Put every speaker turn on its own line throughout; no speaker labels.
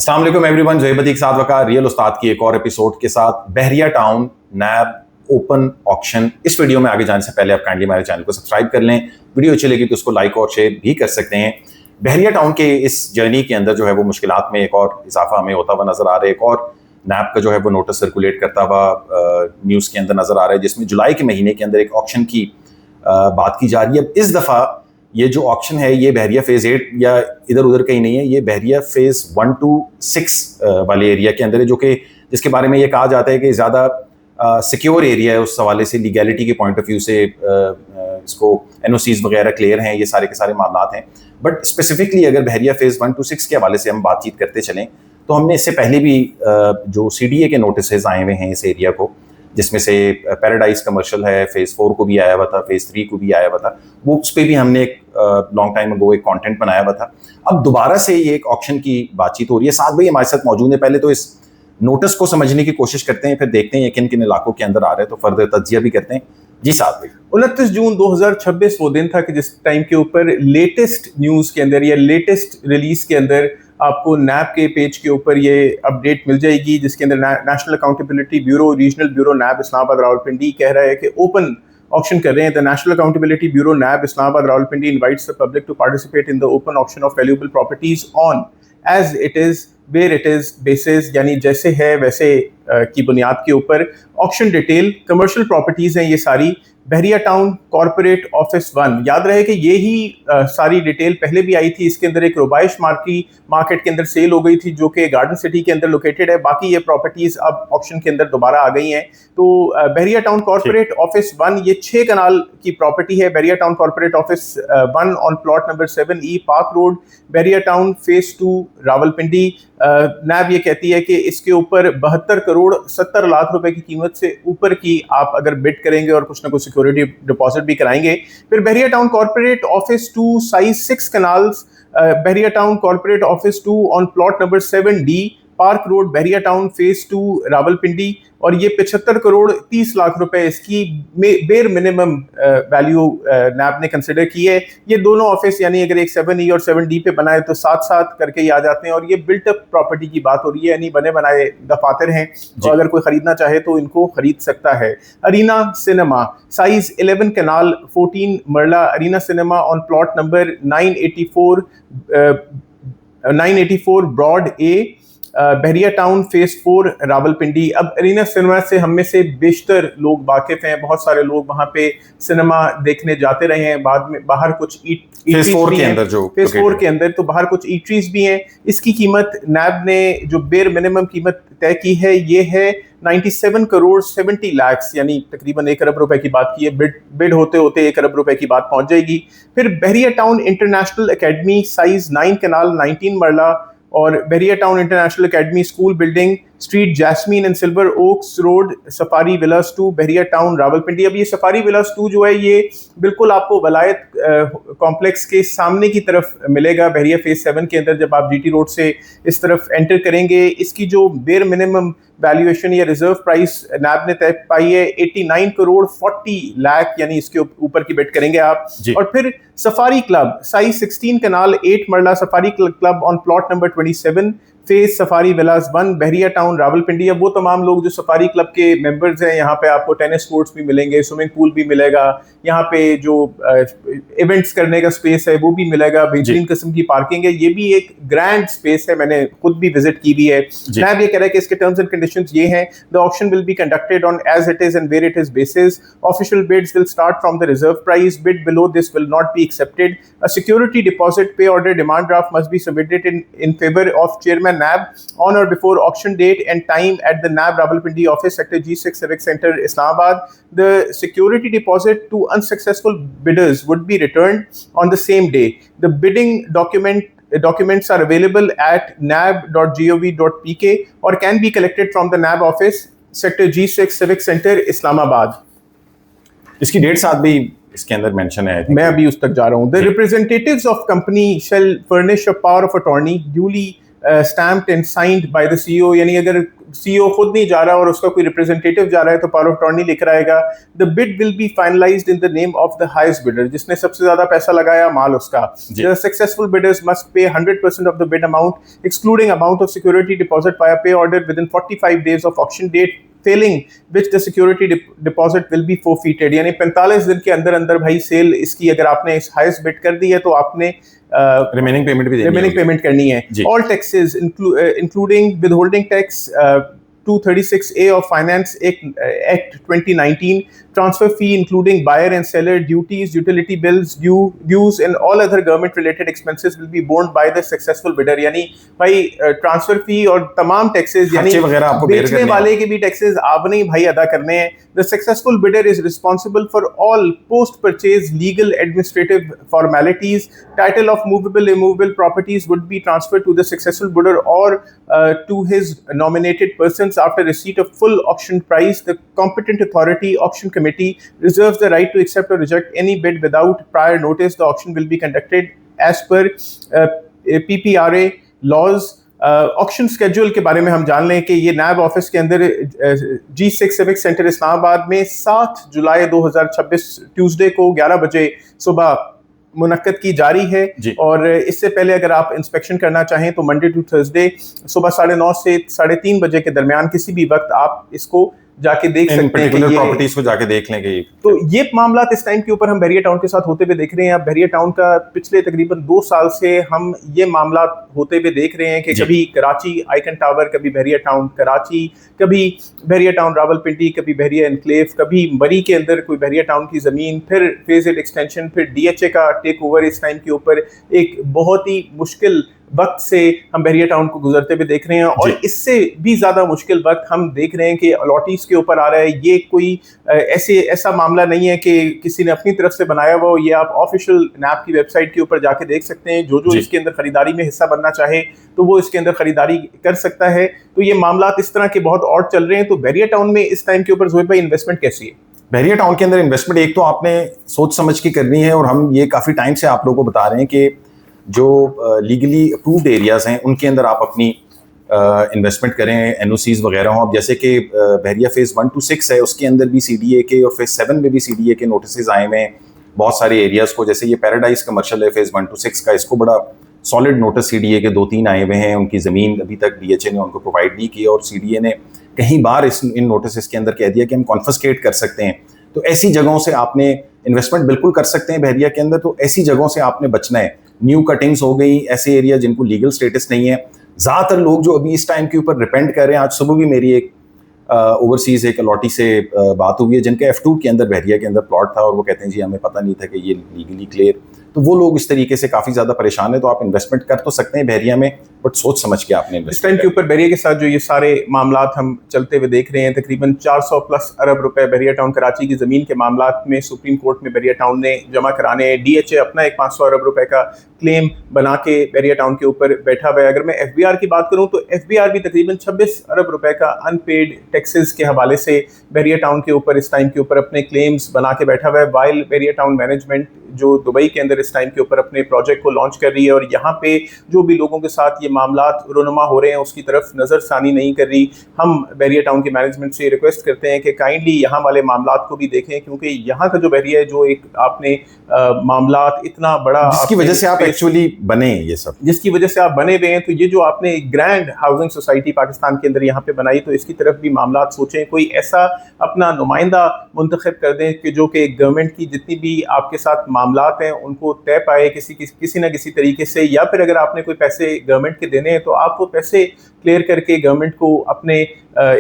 अस्सलाम वालेकुम एवरीवन, ज़ोहेब साथ वक़ा रियल उस्ताद की एक और एपिसोड के साथ बहरिया टाउन नैब ओपन ऑक्शन। इस वीडियो में आगे जाने से पहले आप काइंडली हमारे चैनल को सब्सक्राइब कर लें। वीडियो अच्छी लगी तो उसको लाइक और शेयर भी कर सकते हैं। बहरिया टाउन के इस जर्नी के अंदर जो है वो मुश्किलात में एक और इजाफा हमें होता हुआ नज़र आ रहा है। एक और नैब का जो है वो नोटिस सर्कुलेट करता हुआ न्यूज़ के अंदर नज़र आ रहा है, जिसमें जुलाई के महीने के अंदर एक ऑक्शन की बात की जा रही है। इस दफ़ा ये जो ऑक्शन है ये बहरिया फेज़ 8 या इधर उधर कहीं नहीं है, ये बहरिया फेज़ 1 to 6 वाले एरिया के अंदर है, जो कि जिसके बारे में ये कहा जाता है कि ज़्यादा सिक्योर एरिया है। उस हवाले से लीगैलिटी के पॉइंट ऑफ व्यू से इसको NOCs वगैरह क्लियर हैं, ये सारे के सारे मामलात हैं। बट स्पेसिफिकली अगर बहरिया फेज़ 1 to 6 के हवाले से हम बातचीत करते चलें तो हमने इससे पहले भी जो CDA के नोटिस आए हुए हैं इस एरिया को, जिसमें से पैराडाइज कमर्शियल है, फेज़ 4 को भी आया हुआ था, फेज़ 3 को भी आया हुआ था, वो उस पर भी हमने एक लॉन्ग टाइम अगो एक कंटेंट बनाया हुआ था। अब दोबारा से ये एक ऑक्शन की बातचीत हो रही है। साथ भाई हमारे साथ मौजूद है। पहले तो इस नोटिस को समझने की कोशिश करते हैं, फिर देखते हैं किन किन इलाकों के अंदर आ रहे हैं, तो फर्दर तज्जिया भी करते हैं। जी साहब भाई।
29 जून 2026 वो दिन था कि जिस टाइम के ऊपर लेटेस्ट न्यूज़ के अंदर या लेटेस्ट रिलीज के अंदर आपको नैब के पेज के ऊपर ये अपडेट मिल जाएगी, जिसके अंदर National Accountability Bureau regional bureau NAB Islamabad Rawalpindi कह रहा है कि ओपन ऑक्शन कर रहे हैं। The National Accountability Bureau NAB Islamabad Rawalpindi invites the public to participate in the open auction of valuable properties on as it is where it is basis, यानी जैसे है वैसे की बुनियाद के ऊपर। ऑक्शन डिटेल कमर्शियल प्रॉपर्टीज हैं ये सारी। बहरिया टाउन कॉर्पोरेट ऑफिस 1, याद रहे कि ये ही सारी डिटेल पहले भी आई थी। इसके अंदर एक रुबाइश मार्केट के अंदर सेल हो गई थी जो कि गार्डन सिटी के अंदर लोकेटेड है। बाकी ये प्रॉपर्टीज अब ऑक्शन के अंदर दोबारा आ गई हैं। तो बहरिया टाउन कॉर्पोरेट ऑफिस 1 ये 6 कनाल की प्रॉपर्टी है। Bahria town corporate office 1 on plot number 7E park road, Bahria town phase 2 Rawalpindi. NAB ये कहती है कि इसके ऊपर 72 करोड़ 70 लाख रुपए की कीमत से ऊपर की आप अगर बिड करेंगे और कुछ ना कुछ सिक्योरिटी डिपॉजिट भी कराएंगे। फिर Bahria town corporate office 2 size 6 kanals, Bahria town corporate office 2 on plot number 7D park road, Bahria town phase 2 Rawalpindi. और ये 75 करोड़ 30 लाख रुपए इसकी बेर मिनिमम वैल्यू नैब ने कंसिडर की है। ये दोनों ऑफिस यानी अगर एक 7E और 7D पे बनाए तो साथ साथ करके ही आ जाते हैं। और ये बिल्ट अप प्रॉपर्टी की बात हो रही है, यानी बने बनाए दफातर हैं, तो अगर कोई खरीदना चाहे तो इनको खरीद सकता है। Arena cinema size 11 kanal 14 marla, arena cinema on plot number 984 broad A, Bahria town phase 4 Rawalpindi. अब अरीना सिनेमा से हम में से बेशतर लोग वाकिफ हैं, बहुत सारे लोग वहां पे सिनेमा देखने जाते रहे हैं। बाद में बाहर कुछ
फेज 4 के अंदर जो
फेज 4 के अंदर तो बाहर कुछ ईटरीज भी हैं। इसकी कीमत नैब ने जो बेर मिनिमम कीमत तय की है ये है 97 करोड़ 70 लाख, यानी तकरीबन 1 अरब रुपए की बात की है। बिड होते होते 1 अरब रुपए की बात पहुंच जाएगी। फिर Bahria town international academy size 9 kanal 19 marla, और Bahria town international academy school building street jasmine and silver oaks road safari villas 2 Bahria town Rawalpindi. अब ये सफारी विलास 2 जो है ये बिल्कुल आपको वलायत कॉम्प्लेक्स के सामने की तरफ मिलेगा। बहरिया फेज 7 के अंदर जब आप GT रोड से इस तरफ एंटर करेंगे, इसकी जो बेर मिनिमम वैल्यूएशन या रिजर्व प्राइस नैब ने तय पाई है 89 करोड़ 40 लाख, यानी इसके ऊपर की बेट करेंगे आप। और फिर सफारी क्लब साइज 16 कनाल 8 मरला, safari club on plot number 27 phase safari Vilas 1 Bahria town Rawalpindi. अब वो तमाम लोग जो सफारी क्लब के मेंबर्स हैं, यहाँ पे आपको टेनिस कोर्ट्स भी मिलेंगे, स्विमिंग पूल भी मिलेगा, यहाँ पे जो इवेंट्स करने का स्पेस है वो भी मिलेगा, बेहतरीन किस्म की पार्किंग है। ये भी एक ग्रैंड स्पेस है, मैंने खुद भी विजिट की भी है। नैब ये कह रहा है कि इसके टर्म्स एंड कंडीशंस ये हैं, the auction will be conducted on as it is and where it is basis, official bids will start from the reserve price, bid below this will not be accepted, a security deposit pay order demand draft must be submitted in favour of chairman NAB on or before auction date and time at the NAB Rawalpindi office, sector G6 Civic Center, Islamabad. The security deposit to unsuccessful bidders would be returned on the same day. The bidding documents are available at nab.gov.pk or can be collected from the NAB office, sector G6 Civic Center, Islamabad.
इसकी date साथ भी इसके अंदर mention है।
मैं अभी उस तक जा रहा हूँ। The representatives of company shall furnish a power of attorney duly stamped and signed by the CEO, यानी अगर सीईओ खुद नहीं जा रहा और उसका कोई रिप्रेजेंटेटिव जा रहा है तो पावर ऑफ अटॉर्नी लिख रहेगा, the bid will be finalised in the name of the highest bidder, जिसने सबसे ज्यादा पैसा लगाया माल उसका। The successful bidders must pay 100% of the bid amount excluding amount of security deposit by pay order within 45 days of auction date, failing which the security deposit will be forfeited। यानी 45 दिन के अंदर अंदर भाई cell इसकी अगर आपने इस हाईएस्ट बिड कर दी है तो आपने
रिमेनिंग
पेमेंट करनी है। All taxes including withholding tax 236A of Finance Act 2019, transfer fee including buyer and seller duties, utility bills, dues and all other government related expenses will be borne by the successful bidder। यानी भाई transfer fee और तमाम taxes यानी बेचने वाले के भी taxes आपने ही भाई अदा करने हैं। The successful bidder is responsible for all post-purchase legal administrative formalities. Title of movable immovable properties would be transferred to the successful bidder or to his nominated persons after receipt of full auction price. The competent authority auction committee reserves the right to accept or reject any bid without prior notice. The auction will be conducted as per PPRA laws। Auction schedule के बारे में हम जान लें कि ये नैब office के अंदर G6 सिविक सेंटर इस्लामाबाद में 7 जुलाई 2026 ट्यूसडे को 11 बजे सुबह मुनक्कद की जारी है। और इससे पहले अगर आप इंस्पेक्शन करना चाहें तो मंडे टू थर्सडे सुबह 9:30 से 3:30 बजे के दरमियान किसी भी वक्त आप इसको जाके देख सकते हैं कि ये
प्रॉपर्टीज को जाके देख लेंगे।
तो ये मामला इस टाइम के ऊपर हम बहरिया टाउन के साथ होते हुए देख रहे हैं। अब बहरिया टाउन का पिछले तकरीबन 2 साल से हम ये मामला होते हुए देख रहे हैं कि कभी कराची आइकन टावर, कभी बहरिया टाउन कराची, कभी बहरिया टाउन रावलपिंडी, कभी बहरिया एनक्लेव, कभी मरी के अंदर कोई बहरिया टाउन की ज़मीन, फिर फेजेड एक्सटेंशन, फिर DHA का टेक ओवर। इस टाइम के ऊपर एक बहुत ही मुश्किल वक्त से हम बहरिया टाउन को गुजरते हुए देख रहे हैं और इससे भी ज़्यादा मुश्किल वक्त हम देख रहे हैं कि अलॉटीज के ऊपर आ रहा है। ये कोई ऐसा मामला नहीं है कि किसी ने अपनी तरफ से बनाया हुआ हो। ये आप ऑफिशियल नैब की वेबसाइट के ऊपर जाके देख सकते हैं। जो इसके अंदर खरीदारी में हिस्सा बनना चाहे तो वो इसके अंदर खरीदारी कर सकता है। तो ये मामला इस तरह के बहुत और चल रहे हैं। तो बहरिया टाउन में इस टाइम के ऊपर ज़ोहैब भाई इन्वेस्टमेंट कैसी है?
बहरिया टाउन के अंदर इन्वेस्टमेंट एक तो आपने सोच समझ के करनी है और हम ये काफ़ी टाइम से आप लोगों को बता रहे हैं कि जो लीगली अप्रूव्ड एरियाज़ हैं उनके अंदर आप अपनी इन्वेस्टमेंट करें, NOCs वगैरह हों। अब जैसे कि बहरिया फेज़ 1 to 6 है, उसके अंदर भी CDA के और फेज़ 7 में भी CDA के नोटिस आए हुए हैं बहुत सारे एरियाज़ को। जैसे ये पैराडाइज कमर्शियल है फेज़ 1 to 6 का, इसको बड़ा सॉलिड नोटिस CDA के 2-3 आए हुए हैं। उनकी ज़मीन अभी तक DHA ने उनको प्रोवाइड नहीं की और CDA ने कहीं बार इन नोटिस के अंदर कह दिया कि हम कॉन्फिस्केट कर सकते हैं। तो ऐसी जगहों से आपने इन्वेस्टमेंट बिल्कुल कर सकते हैं बहरिया के अंदर। तो ऐसी जगहों से आपने बचना है। न्यू कटिंग्स हो गई, ऐसे एरिया जिनको लीगल स्टेटस नहीं है। ज़्यादातर लोग जो अभी इस टाइम के ऊपर रिपेंड कर रहे हैं, आज सुबह भी मेरी एक ओवरसीज़ एक अलॉटी से बात हुई है जिनके F2 के अंदर बहरिया के अंदर प्लॉट था और वो कहते हैं जी हमें पता नहीं था कि ये लीगली क्लियर। तो वो लोग इस तरीके से काफ़ी ज़्यादा परेशान है। तो आप इन्वेस्टमेंट कर तो सकते हैं बहरिया में, बट सोच समझ के आपने
इस टाइम के ऊपर बहरिया के साथ जो ये सारे मामलात हम चलते हुए देख रहे हैं, तकरीबन 400+ अरब रुपए बहरिया टाउन कराची की ज़मीन के मामलात में सुप्रीम कोर्ट में बहरिया टाउन ने जमा कराने। DHA अपना एक 500 अरब रुपए का क्लेम बना के बहरिया टाउन के ऊपर बैठा हुआ है। अगर मैं FBR की बात करूँ तो FBR भी तकरीबन 26 अरब रुपए का अनपेड टैक्सेस के हवाले से बहरिया टाउन के ऊपर इस टाइम के ऊपर अपने क्लेम्स बना के बैठा हुआ है। वाइल बहरिया टाउन मैनेजमेंट जो दुबई के अंदर इस टाइम के ऊपर अपने प्रोजेक्ट को लॉन्च कर रही है और यहाँ पे जो भी लोगों के साथ ये मामलात रोनुमा हो रहे हैं उसकी तरफ नज़रसानी नहीं कर रही। हम बहरिया टाउन की मैनेजमेंट से रिक्वेस्ट करते हैं कि काइंडली यहाँ वाले मामलात को भी देखें, क्योंकि यहाँ का जो बहरिया है जो एक आपने मामलात इतना बड़ा
जिसकी वजह से आप एक्चुअली बने, ये सब जिसकी
वजह से आप बने हुए हैं। तो ये जो आपने ग्रैंड हाउसिंग सोसाइटी पाकिस्तान के अंदर यहाँ पे बनाई, तो इसकी तरफ भी मामलात सोचें। कोई ऐसा अपना नुमाइंदा मुंतखब कर दें कि जो कि गवर्नमेंट की जितनी भी आपके साथ मामलात हैं उनको तय पाए किसी ना किसी तरीके से, या फिर अगर आपने कोई पैसे गवर्नमेंट के देने हैं तो आप वो पैसे क्लियर करके गवर्नमेंट को अपने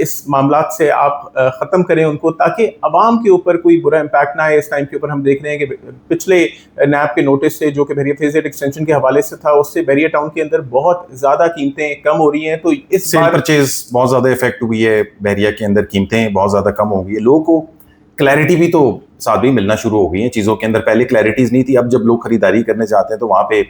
इस मामलात से आप ख़त्म करें उनको, ताकि आवाम के ऊपर कोई बुरा इम्पैक्ट ना आए। इस टाइम के ऊपर हम देख रहे हैं कि पिछले नैब के नोटिस से जो कि बहरिया फेजेड एक्सटेंशन के हवाले से था, उससे बहरिया टाउन के अंदर बहुत ज़्यादा कीमतें कम हो रही हैं। तो इस
सेल परचेज बहुत ज़्यादा इफेक्ट हुई है, बहरिया के अंदर कीमतें बहुत ज़्यादा कम हो गई है। लोगों को क्लैरिटी भी तो साथ भी मिलना शुरू हो गई है चीज़ों के अंदर। पहले क्लैरिटीज़ नहीं थी, अब जब लोग खरीदारी करने जाते हैं तो वहाँ पे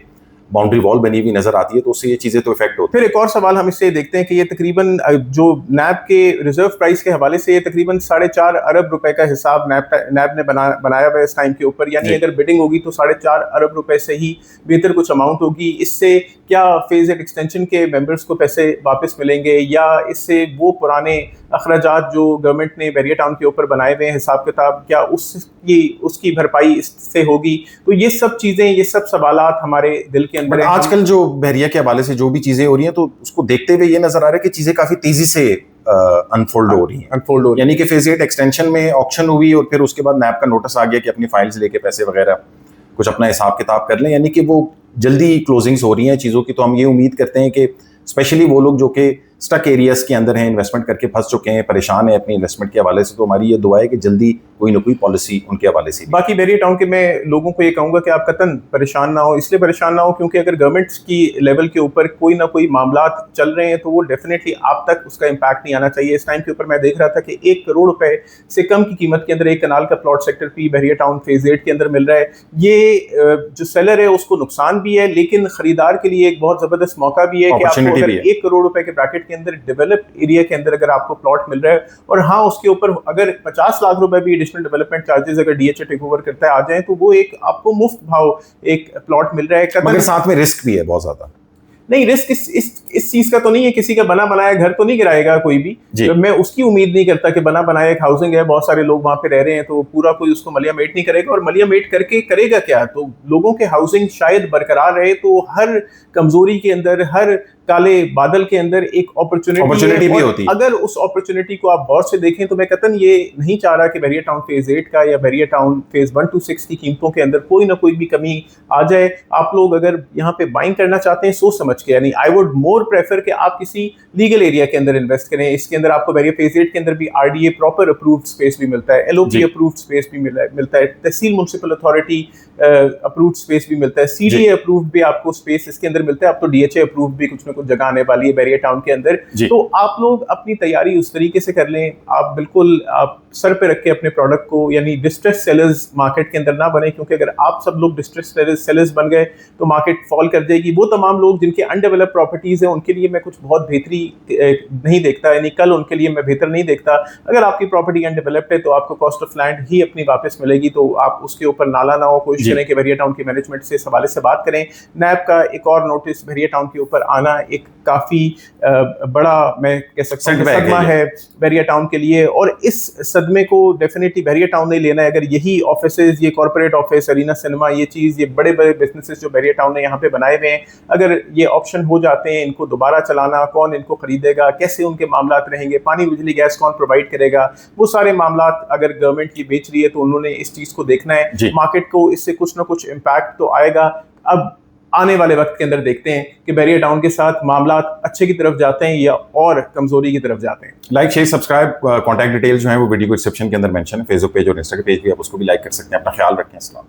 बाउंड्री वॉल बनी हुई नजर आती है, तो उससे ये चीजें तो इफेक्ट होती है।
फिर एक और सवाल हम इससे देखते हैं कि ये तकरीबन जो नैब के रिजर्व प्राइस के हवाले से ये तकरीबन 4.5 अरब रुपए का हिसाब नैब ने बनाया हुआ है इस टाइम के ऊपर, यानी अगर बिडिंग होगी तो 4.5 अरब रुपए से ही बेहतर कुछ अमाउंट होगी। इससे क्या फेज एट एक्सटेंशन के मेंबर्स को पैसे वापस मिलेंगे, या इससे वो पुराने अखराजात जो गवर्नमेंट ने बहरिया टाउन के ऊपर बनाए हुए हैं हिसाब किताब, क्या उसकी भरपाई इससे होगी? तो ये सब चीजें, ये सब सवालात हमारे दिल के अंदर।
आजकल जो बहरिया के हवाले से जो भी चीजें हो रही हैं, तो उसको देखते हुए ये नजर आ रहा है कि चीजें काफी तेजी से अनफोल्ड हो रही हैं, यानी कि फेज 8 एक्सटेंशन में ऑक्शन हुई और फिर उसके बाद नैब का नोटिस आ गया कि अपनी फाइल्स लेके पैसे वगैरह कुछ अपना हिसाब किताब कर लें, यानी कि वो जल्दी क्लोजिंग्स हो रही हैं चीज़ों की। तो हम ये उम्मीद करते हैं कि स्पेशली वो लोग जो कि स्टक एरियाज के अंदर हैं, इन्वेस्टमेंट करके फंस चुके हैं, परेशान हैं अपनी इन्वेस्टमेंट के हवाले से, तो हमारी ये दुआ है कि जल्दी कोई ना कोई पॉलिसी उनके हवाले से।
बाकी बहरिया टाउन के मैं लोगों को ये कहूँगा कि आप कतन परेशान ना हो। इसलिए परेशान ना हो क्योंकि अगर गवर्नमेंट की लेवल के ऊपर कोई ना कोई मामला चल रहे हैं तो वो डेफिनेटली आप तक उसका इम्पैक्ट नहीं आना चाहिए। इस टाइम के ऊपर मैं देख रहा था कि 1 करोड़ रुपए से कम की कीमत के अंदर एक कनाल का प्लॉट सेक्टर पी बहरिया टाउन फेज 8 के अंदर मिल रहा है। ये जो सेलर है उसको नुकसान भी है, लेकिन खरीदार के लिए एक बहुत जबरदस्त मौका भी है कि आपको अगर 1 करोड़ रुपए के ब्रैकेट के अंदर डेवलप्ड एरिया के अंदर अगर आपको प्लॉट मिल रहा है, और हाँ उसके ऊपर अगर 50 लाख रुपए भी एडिशनल डेवलपमेंट चार्जेस अगर डीएचए टेक ओवर करता है आ जाए, तो वो एक आपको मुफ्त भाव एक प्लॉट मिल रहा है।
मगर साथ में रिस्क भी है बहुत ज्यादा।
नहीं, रिस्क इस चीज का तो नहीं है, किसी का बना बनाया घर तो नहीं गिराएगा कोई भी। तो मैं उसकी उम्मीद नहीं करता कि बना बनाया एक हाउसिंग है, बहुत सारे लोग वहां पे रह रहे हैं, तो पूरा कोई उसको मलिया मेट नहीं करेगा। और मलिया मेट करके करेगा क्या? तो लोगों के हाउसिंग शायद बरकरार रहे, तो हर कमजोरी के अंदर, हर काले बादल के अंदर एक अपॉर्चुनिटी भी होती है। अगर उस अपॉर्चुनिटी को आप गौर से देखें तो मैं कतन ये नहीं चाह रहा कि बहरिया टाउन फेज 8 का या बहरिया टाउन फेज 1 to 6 की कीमतों के अंदर कोई ना कोई भी कमी आ जाए। आप लोग अगर यहाँ पे बाइंग करना चाहते हैं सोच समझ के, यानी आई वुड मोर प्रेफर कि आप किसी लीगल एरिया के अंदर इन्वेस्ट करें। इसके अंदर आपको बहरिया फेज 8 के अंदर भी आरडीए प्रॉपर अप्रूव्ड स्पेस भी मिलता है, एलओपी अप्रूव्ड स्पेस भी मिलता है, तहसील म्युनिसिपल अथॉरिटी अप्रूव्ड स्पेस भी मिलता है, सीडीए अप्रूव्ड भी आपको स्पेस इसके अंदर मिलता है। अब तो डीएचए अप्रूव्ड भी कुछ ना कुछ जगह आने वाली है बहरिया टाउन के अंदर। तो आप लोग अपनी तैयारी उस तरीके से कर लें, आप बिल्कुल आप सर पे रख के अपने प्रोडक्ट को, यानी डिस्ट्रेस सेलर्स मार्केट के अंदर ना बने, क्योंकि अगर आप सब लोग डिस्ट्रेस सेलर्स बन गए तो मार्केट फॉल कर जाएगी। वो तमाम लोग जिनके अनडेवलप्ड प्रॉपर्टीज हैं उनके लिए मैं कुछ बहुत बेहतरी नहीं देखता, यानी कल उनके लिए मैं बेहतर नहीं देखता। अगर आपकी प्रॉपर्टी अनडेवलप्ड है तो आपको कॉस्ट ऑफ लैंड ही अपनी वापस मिलेगी, तो आप उसके ऊपर नाला ना हो। कोशिश करें कि बहरिया टाउन के मैनेजमेंट से इस हवाले से बात करें। नैब का एक और नोटिस बहरिया टाउन के ऊपर आना एक काफी बड़ा, मैं कह सकता हूं, सदमा है बहरिया टाउन के लिए, और इस सदमे को डेफिनेटली बहरिया टाउन ने लेना है। अगर यही ऑफिसेज, ये कॉर्पोरेट ऑफिस, अरीना सिनेमा, ये चीज, ये बड़े बड़े बिजनेसेस जो बहरिया टाउन ने यहाँ पे बनाए हुए हैं, अगर ये ऑप्शन हो जाते हैं, इनको दोबारा चलाना, कौन इनको खरीदेगा, कैसे उनके मामलात रहेंगे, पानी बिजली गैस कौन प्रोवाइड करेगा, वो सारे मामलात अगर गवर्नमेंट ये बेच रही है तो उन्होंने इस चीज को देखना है। मार्केट को इससे कुछ ना कुछ इम्पैक्ट तो आएगा। अब आने वाले वक्त के अंदर देखते हैं कि बहरिया टाउन के साथ मामला अच्छे की तरफ जाते हैं या और कमजोरी की तरफ जाते हैं।
Like, share, subscribe, contact details जो है वो वीडियो को डिस्क्रिप्शन के अंदर मेंशन है। फेसबुक पेज और इंस्टा के पेज भी आप उसको भी लाइक कर सकते हैं। अपना ख्याल रखें। अस्सलाम।